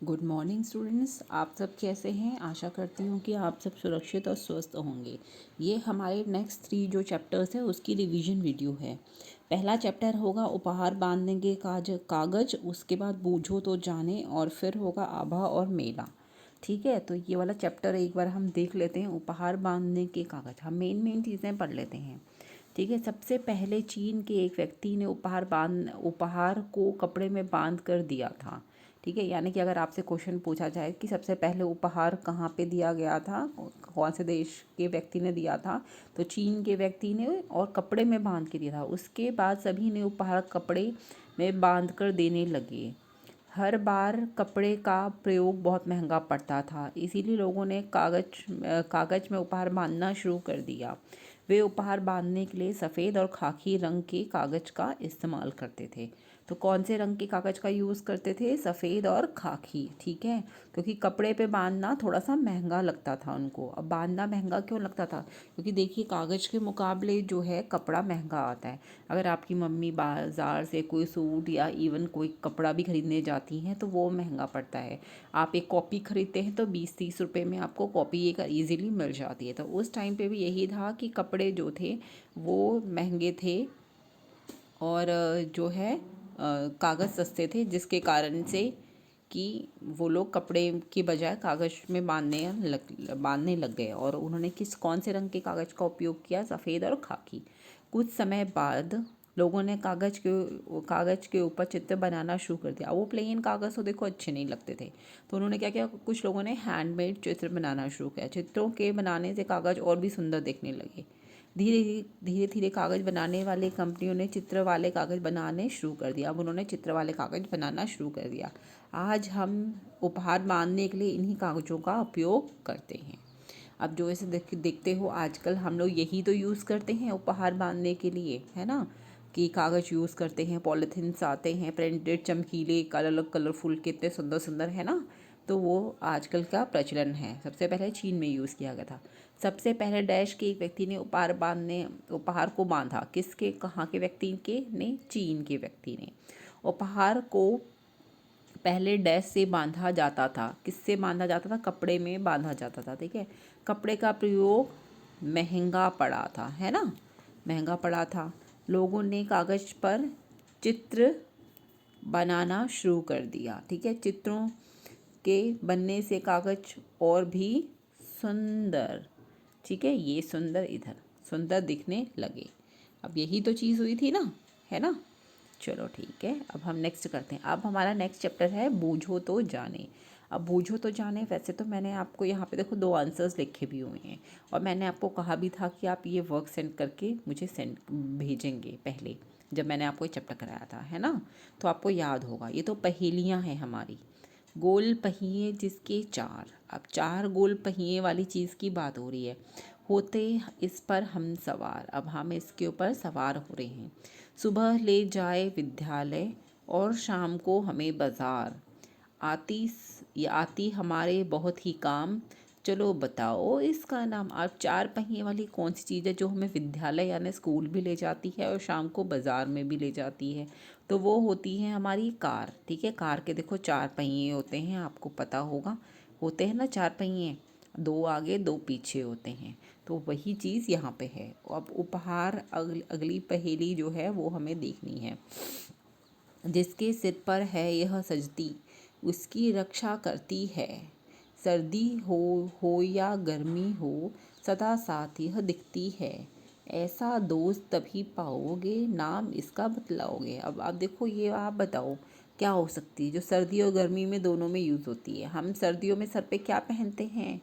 Good morning students. आप सब कैसे हैं? आशा करती हूँ कि आप सब सुरक्षित और स्वस्थ होंगे। ये हमारे नेक्स्ट 3 जो चैप्टर्स है उसकी रिवीजन वीडियो है। पहला चैप्टर होगा उपहार बांधने के कागज, उसके बाद बूझो तो जाने, और फिर होगा आभा और मेला। ठीक है, तो ये वाला चैप्टर एक बार हम देख लेते हैं। उपहार बांधने के कागज, हम मेन चीज़ें पढ़ लेते हैं। ठीक है, सबसे पहले चीन के एक व्यक्ति ने उपहार को कपड़े में बांध कर दिया था। ठीक है, यानी कि अगर आपसे क्वेश्चन पूछा जाए कि सबसे पहले उपहार कहाँ पे दिया गया था, कौन से देश के व्यक्ति ने दिया था, तो चीन के व्यक्ति ने, और कपड़े में बांध के दिया था। उसके बाद सभी ने उपहार कपड़े में बांध कर देने लगे। हर बार कपड़े का प्रयोग बहुत महंगा पड़ता था, इसीलिए लोगों ने कागज में उपहार बांधना शुरू कर दिया। वे उपहार बांधने के लिए सफ़ेद और खाकी रंग के कागज का इस्तेमाल करते थे। तो कौन से रंग के कागज़ का यूज़ करते थे? सफ़ेद और खाकी। ठीक है, क्योंकि कपड़े पे बांधना थोड़ा सा महंगा लगता था उनको। अब बांधना महंगा क्यों लगता था? क्योंकि देखिए, कागज़ के मुकाबले जो है कपड़ा महंगा आता है। अगर आपकी मम्मी बाज़ार से कोई सूट या इवन कोई कपड़ा भी खरीदने जाती हैं तो वो महंगा पड़ता है। आप एक कॉपी खरीदते हैं तो 20-30 रुपए में आपको कॉपी एक ईज़िली मिल जाती है। तो उस टाइम पे भी यही था कि कपड़े जो थे वो महंगे थे, और जो है कागज़ सस्ते थे, जिसके कारण से कि वो लोग कपड़े की बजाय कागज़ में बांधने लग गए। और उन्होंने कौन से रंग के कागज़ का उपयोग किया? सफ़ेद और खाकी। कुछ समय बाद लोगों ने कागज़ के ऊपर चित्र बनाना शुरू कर दिया। वो प्लेन कागज़ तो देखो अच्छे नहीं लगते थे, तो उन्होंने क्या किया, कुछ लोगों ने हैंडमेड चित्र बनाना शुरू किया। चित्रों के बनाने से कागज़ और भी सुंदर दिखने लगे। धीरे धीरे कागज़ बनाने वाली कंपनियों ने चित्र वाले कागज़ बनाने शुरू कर दिया। अब उन्होंने चित्र वाले कागज़ बनाना शुरू कर दिया। आज हम उपहार बांधने के लिए इन्हीं कागज़ों का उपयोग करते हैं। अब जो ऐसे देखते हो, आजकल हम लोग यही तो यूज़ करते हैं उपहार बांधने के लिए, है ना, कि कागज़ यूज़ करते हैं, पॉलीथिन्स आते हैं प्रिंटेड, चमकीले, कलरफुल, कितने सुंदर सुंदर, है ना। तो वो आजकल का प्रचलन है। सबसे पहले चीन में यूज़ किया गया था। सबसे पहले डैश के एक व्यक्ति ने उपहार को बांधा। किसके? कहाँ के व्यक्ति के ने? चीन के व्यक्ति ने। उपहार को पहले डैश से बांधा जाता था। किससे बांधा जाता था? कपड़े में बांधा जाता था। ठीक है, कपड़े का प्रयोग महंगा पड़ा था, है ना, महंगा पड़ा था। लोगों ने कागज़ पर चित्र बनाना शुरू कर दिया। ठीक है, चित्रों के बनने से कागज़ और भी सुंदर, ठीक है, ये सुंदर इधर सुंदर दिखने लगे। अब यही तो चीज़ हुई थी ना, है ना। चलो ठीक है, अब हम नेक्स्ट करते हैं। अब हमारा नेक्स्ट चैप्टर है बूझो तो जाने। अब बूझो तो जाने, वैसे तो मैंने आपको यहाँ पे देखो 2 आंसर्स लिखे भी हुए हैं, और मैंने आपको कहा भी था कि आप ये वर्क सेंड करके मुझे भेजेंगे पहले, जब मैंने आपको ये चैप्टर कराया था, है ना। तो आपको याद होगा, ये तो पहेलियाँ हैं हमारी। गोल पहिए जिसके चार। अब 4 गोल पहिए वाली चीज़ की बात हो रही है। होते इस पर हम सवार, अब हम इसके ऊपर सवार हो रहे हैं। सुबह ले जाए विद्यालय और शाम को हमें बाजार। आती हमारे बहुत ही काम, चलो बताओ इसका नाम। आप 4 पहिए वाली कौन सी चीज़ है जो हमें विद्यालय यानी स्कूल भी ले जाती है और शाम को बाज़ार में भी ले जाती है? तो वो होती है हमारी कार। ठीक है, कार के देखो 4 पहिए होते हैं, आपको पता होगा, होते हैं ना 4 पहिए, 2 आगे 2 पीछे होते हैं। तो वही चीज़ यहाँ पे है। अब उपहार, अगली पहेली जो है वो हमें देखनी है। जिसके सिर पर है यह सजती, उसकी रक्षा करती है। सर्दी हो या गर्मी हो, सदा साथ यह दिखती है। ऐसा दोस्त तभी पाओगे, नाम इसका बतलाओगे। अब आप देखो, ये आप बताओ क्या हो सकती है जो सर्दी और गर्मी में दोनों में यूज़ होती है। हम सर्दियों में सर पे क्या पहनते हैं?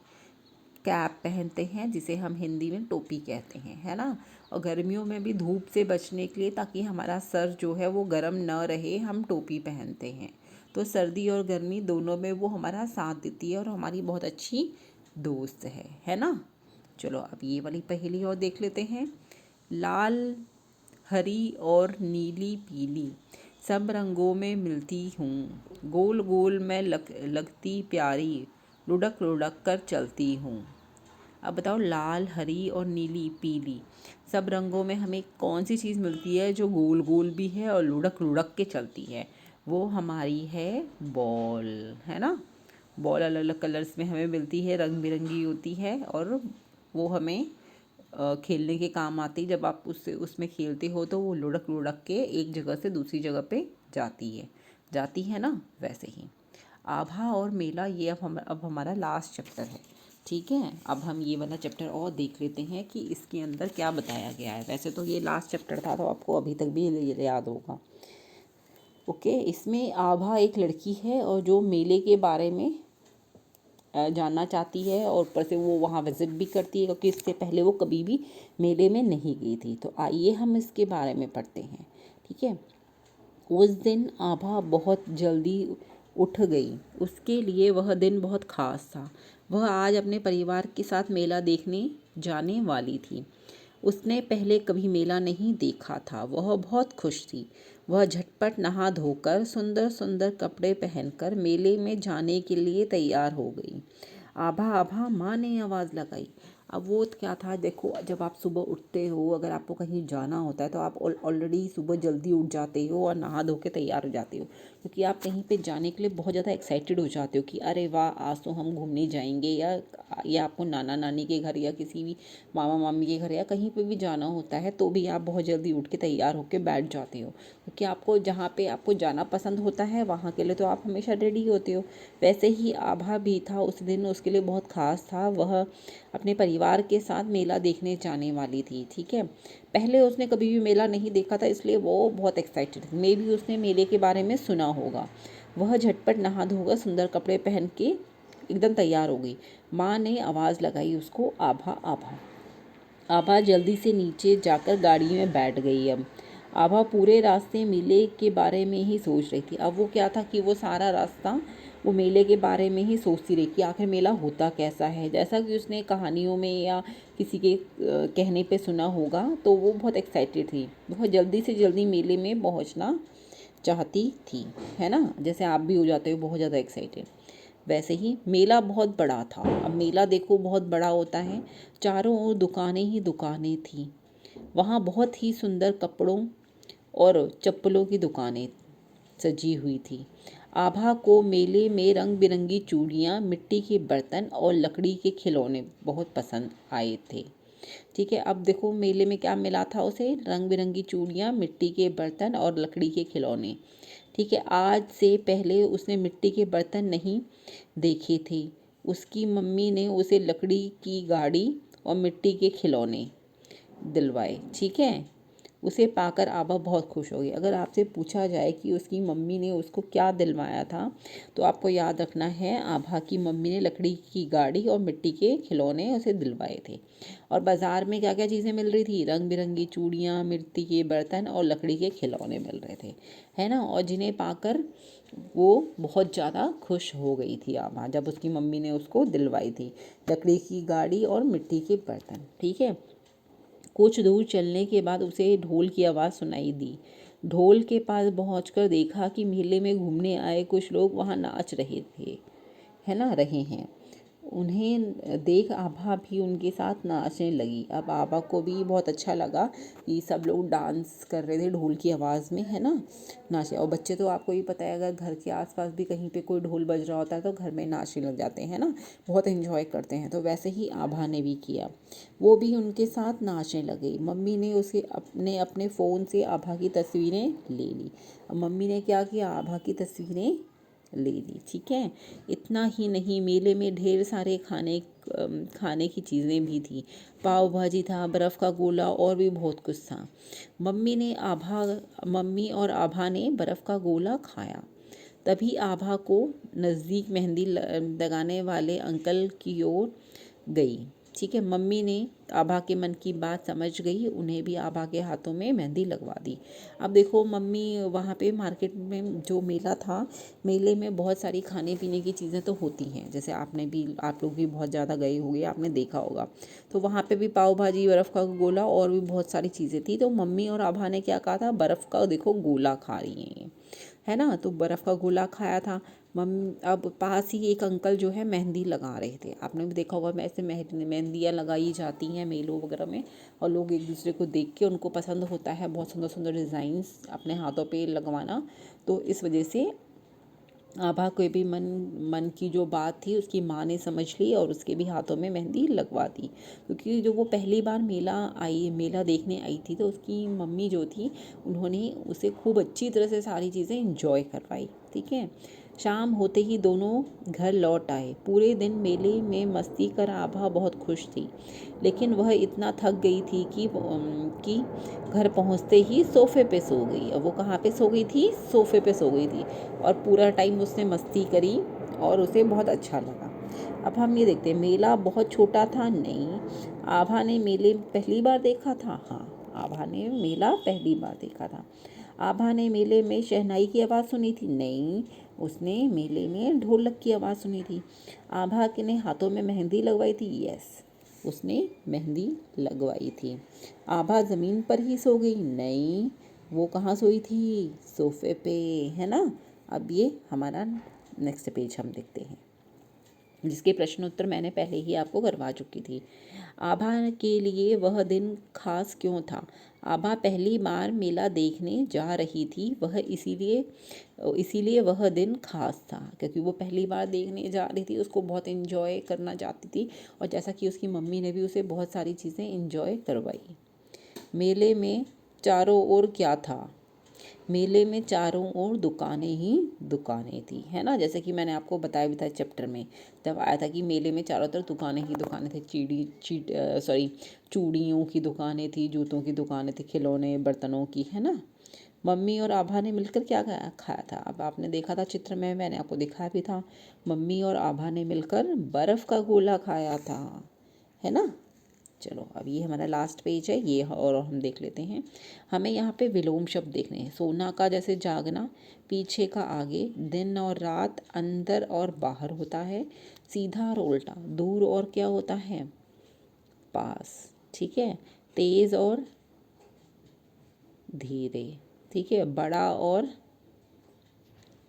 कैप पहनते हैं, जिसे हम हिंदी में टोपी कहते हैं, है ना। और गर्मियों में भी धूप से बचने के लिए, ताकि हमारा सर जो है वो गर्म न रहे, हम टोपी पहनते हैं। तो सर्दी और गर्मी दोनों में वो हमारा साथ देती है और हमारी बहुत अच्छी दोस्त है ना। चलो अब ये वाली पहेली और देख लेते हैं। लाल, हरी और नीली पीली, सब रंगों में मिलती हूँ। गोल गोल मैं लगती प्यारी, लुढ़क लुढ़क कर चलती हूँ। अब बताओ, लाल, हरी और नीली पीली, सब रंगों में हमें कौन सी चीज़ मिलती है जो गोल गोल भी है और लुढ़क लुढ़क के चलती है? वो हमारी है बॉल, है ना। बॉल अलग अलग कलर्स में हमें मिलती है, रंग बिरंगी होती है, और वो हमें खेलने के काम आती है। जब आप उसमें खेलते हो तो वो लुढ़क लुढ़क के एक जगह से दूसरी जगह पे जाती है ना। वैसे ही आभा और मेला, ये अब हमारा लास्ट चैप्टर है। ठीक है, अब हम ये वाला चैप्टर और देख लेते हैं कि इसके अंदर क्या बताया गया है। वैसे तो ये लास्ट चैप्टर था, तो आपको अभी तक भी याद होगा। ओके, इसमें आभा एक लड़की है और जो मेले के बारे में जानना चाहती है, और ऊपर से वो वहाँ विज़िट भी करती है, क्योंकि इससे पहले वो कभी भी मेले में नहीं गई थी। तो आइए हम इसके बारे में पढ़ते हैं। ठीक है, उस दिन आभा बहुत जल्दी उठ गई। उसके लिए वह दिन बहुत खास था। वह आज अपने परिवार के साथ मेला देखने जाने वाली थी। उसने पहले कभी मेला नहीं देखा था। वह बहुत खुश थी। वह झटपट नहा धोकर सुंदर सुंदर कपड़े पहनकर मेले में जाने के लिए तैयार हो गई। आभा आभा, माँ ने आवाज़ लगाई। अब वो क्या था, देखो, जब आप सुबह उठते हो, अगर आपको कहीं जाना होता है तो आप ऑलरेडी सुबह जल्दी उठ जाते हो और नहा धो के तैयार हो जाते हो, क्योंकि आप कहीं पे जाने के लिए बहुत ज़्यादा एक्साइटेड हो जाते हो कि अरे वाह, आज तो हम घूमने जाएंगे, या आपको नाना नानी के घर या किसी भी मामा मामी के घर या कहीं पे भी जाना होता है, तो भी आप बहुत जल्दी उठ के तैयार होकर बैठ जाते हो, क्योंकि आपको जहाँ पे आपको जाना पसंद होता है वहाँ के लिए तो आप हमेशा रेडी होते हो। वैसे ही आभा भी था। उस दिन उसके लिए बहुत ख़ास था। वह अपने परिवार के साथ मेला देखने जाने वाली थी। ठीक है, पहले उसने कभी भी मेला नहीं देखा था, इसलिए वो बहुत एक्साइटेड थी। मे भी उसने मेले के बारे में सुना होगा। वह झटपट नहा धोकर सुंदर कपड़े पहन के एकदम तैयार हो गई। माँ ने आवाज़ लगाई उसको, आभा आभा। आभा जल्दी से नीचे जाकर गाड़ी में बैठ गई। अब आभा पूरे रास्ते मेले के बारे में ही सोच रही थी। अब वो क्या था कि वो सारा रास्ता वो मेले के बारे में ही सोचती रही कि आखिर मेला होता कैसा है। जैसा कि उसने कहानियों में या किसी के कहने पे सुना होगा, तो वो बहुत एक्साइटेड थी। बहुत जल्दी से जल्दी मेले में पहुंचना चाहती थी, है ना। जैसे आप भी हो जाते हो बहुत ज़्यादा एक्साइटेड। वैसे ही मेला बहुत बड़ा था। अब मेला देखो बहुत बड़ा होता है। चारों ओर दुकानें ही दुकानें थीं। वहाँ बहुत ही सुंदर कपड़ों और चप्पलों की दुकानें सजी हुई थी। आभा को मेले में रंग बिरंगी चूड़ियाँ, मिट्टी के बर्तन और लकड़ी के खिलौने बहुत पसंद आए थे। ठीक है, अब देखो मेले में क्या मिला था उसे, रंग बिरंगी चूड़ियाँ, मिट्टी के बर्तन और लकड़ी के खिलौने। ठीक है, आज से पहले उसने मिट्टी के बर्तन नहीं देखे थे। उसकी मम्मी ने उसे लकड़ी की गाड़ी और मिट्टी के खिलौने दिलवाए। ठीक है, उसे पाकर आभा बहुत खुश हो गई। अगर आपसे पूछा जाए कि उसकी मम्मी ने उसको क्या दिलवाया था, तो आपको याद रखना है आभा की मम्मी ने लकड़ी की गाड़ी और मिट्टी के खिलौने उसे दिलवाए थे। और बाज़ार में क्या क्या चीज़ें मिल रही थी, रंग बिरंगी चूड़ियाँ, मिट्टी के बर्तन और लकड़ी के खिलौने मिल रहे थे, है ना। और जिन्हें पाकर वो बहुत ज़्यादा खुश हो गई थी आभा, जब उसकी मम्मी ने उसको दिलवाई थी लकड़ी की गाड़ी और मिट्टी के बर्तन। ठीक है, कुछ दूर चलने के बाद उसे ढोल की आवाज़ सुनाई दी। ढोल के पास पहुंचकर देखा कि मेले में घूमने आए कुछ लोग वहां नाच रहे थे, है ना, रहे हैं। उन्हें देख आभा भी उनके साथ नाचने लगी। अब आभा को भी बहुत अच्छा लगा कि सब लोग डांस कर रहे थे ढोल की आवाज़ में, है ना, नाचे। और बच्चे तो आपको ही पता है, अगर घर के आसपास भी कहीं पे कोई ढोल बज रहा होता है तो घर में नाचने लग जाते हैं ना, बहुत एंजॉय करते हैं। तो वैसे ही आभा ने भी किया, वो भी उनके साथ नाचने लगी। मम्मी ने उसे अपने फ़ोन से आभा की तस्वीरें ले ली। अब मम्मी ने क्या किया, आभा की तस्वीरें ले ली। ठीक है, इतना ही नहीं, मेले में ढेर सारे खाने की चीज़ें भी थी। पाव भाजी था, बर्फ़ का गोला और भी बहुत कुछ था। मम्मी और आभा ने बर्फ़ का गोला खाया। तभी आभा को नज़दीक मेहंदी लगाने वाले अंकल की ओर गई। ठीक है, मम्मी ने आभा के मन की बात समझ गई, उन्हें भी आभा के हाथों में मेहंदी लगवा दी। अब देखो मम्मी वहाँ पे मार्केट में जो मेला था, मेले में बहुत सारी खाने पीने की चीज़ें तो होती हैं, जैसे आप लोग भी बहुत ज़्यादा गए होंगे, आपने देखा होगा। तो वहाँ पे भी पाव भाजी, बर्फ़ का गोला और भी बहुत सारी चीज़ें थी। तो मम्मी और आभा ने क्या कहा था, बर्फ़ का देखो गोला खा रही हैं ये। है ना। तो बर्फ़ का गोला खाया था। अब पास ही एक अंकल जो है मेहंदी लगा रहे थे। आपने भी देखा होगा ऐसे मेहंदियाँ लगाई जाती हैं मेलों वगैरह में, और लोग एक दूसरे को देख के उनको पसंद होता है बहुत सुंदर सुंदर डिज़ाइंस अपने हाथों पे लगवाना। तो इस वजह से आभा के भी मन की जो बात थी उसकी माँ ने समझ ली और उसके भी हाथों में मेहंदी लगवा दी। क्योंकि जो वो पहली बार मेला देखने आई थी, तो उसकी मम्मी जो थी उन्होंने उसे खूब अच्छी तरह से सारी चीज़ें इंजॉय करवाई। ठीक है। शाम होते ही दोनों घर लौट आए। पूरे दिन मेले में मस्ती कर आभा बहुत खुश थी, लेकिन वह इतना थक गई थी कि घर पहुंचते ही सोफे पे सो गई। अब वो कहाँ पे सो गई थी? सोफे पे सो गई थी। और पूरा टाइम उसने मस्ती करी और उसे बहुत अच्छा लगा। अब हम ये देखते हैं, मेला बहुत छोटा था। नहीं। आभा ने मेले पहली बार देखा था। हाँ, आभा ने मेला पहली बार देखा था। आभा ने मेले में शहनाई की आवाज़ सुनी थी। नहीं, उसने मेले में ढोलक की आवाज़ सुनी थी। आभा के ने हाथों में मेहंदी लगवाई थी। यस, उसने मेहंदी लगवाई थी। आभा ज़मीन पर ही सो गई। नहीं, वो कहाँ सोई थी? सोफे पे, है ना। अब ये हमारा नेक्स्ट पेज हम देखते हैं, जिसके प्रश्न उत्तर मैंने पहले ही आपको करवा चुकी थी। आभा के लिए वह दिन खास क्यों था? आभा पहली बार मेला देखने जा रही थी, वह इसीलिए वह दिन खास था, क्योंकि वो पहली बार देखने जा रही थी, उसको बहुत इन्जॉय करना चाहती थी, और जैसा कि उसकी मम्मी ने भी उसे बहुत सारी चीज़ें इन्जॉय करवाई। मेले में चारों ओर क्या था? मेले में चारों ओर दुकानें ही दुकानें थी, है ना। जैसे कि मैंने आपको बताया भी था चैप्टर में, तब आया था कि मेले में चारों तरफ दुकानें ही दुकानें थी। चूड़ियों की दुकानें थी, जूतों की दुकानें थी, खिलौने बर्तनों की, है ना। मम्मी और आभा ने मिलकर क्या खाया था? अब आपने देखा था चित्र में, मैंने आपको दिखाया भी था। मम्मी और आभा ने मिलकर बर्फ़ का गोला खाया था, है ना। चलो, अब ये हमारा लास्ट पेज है, ये और हम देख लेते हैं। हमें यहाँ पे विलोम शब्द देखने हैं। सोना का जैसे जागना, पीछे का आगे, दिन और रात, अंदर और बाहर होता है, सीधा और उल्टा, दूर और क्या होता है? पास। ठीक है। तेज और धीरे। ठीक है। बड़ा और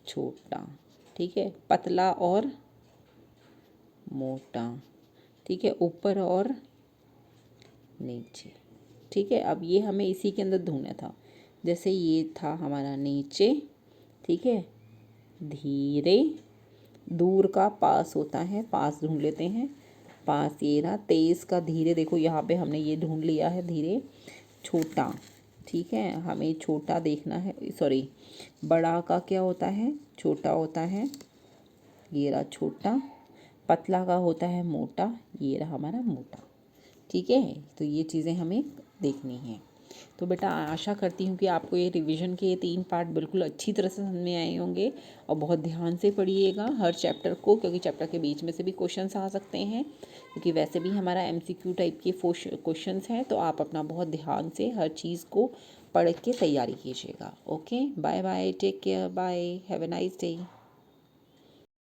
छोटा। ठीक है। पतला और मोटा। ठीक है। ऊपर और नीचे। ठीक है। अब ये हमें इसी के अंदर ढूंढना था। जैसे ये था हमारा नीचे, ठीक है, धीरे, दूर का पास होता है, पास ढूंढ लेते हैं। पास ये रहा। तेज का धीरे, देखो यहाँ पे हमने ये ढूंढ लिया है, धीरे। छोटा, ठीक है, हमें छोटा देखना है, सॉरी, बड़ा का क्या होता है? छोटा होता है, ये रहा छोटा। पतला का होता है मोटा, ये रहा हमारा मोटा। ठीक है। तो ये चीज़ें हमें देखनी हैं। तो बेटा आशा करती हूँ कि आपको ये रिवीजन के 3 पार्ट बिल्कुल अच्छी तरह से समझ में आए होंगे, और बहुत ध्यान से पढ़िएगा हर चैप्टर को, क्योंकि चैप्टर के बीच में से भी क्वेश्चंस आ सकते हैं, क्योंकि वैसे भी हमारा MCQ टाइप के क्वेश्चंस हैं। तो आप अपना बहुत ध्यान से हर चीज़ को पढ़ के तैयारी कीजिएगा। Okay, bye bye, take care, bye, have a nice day.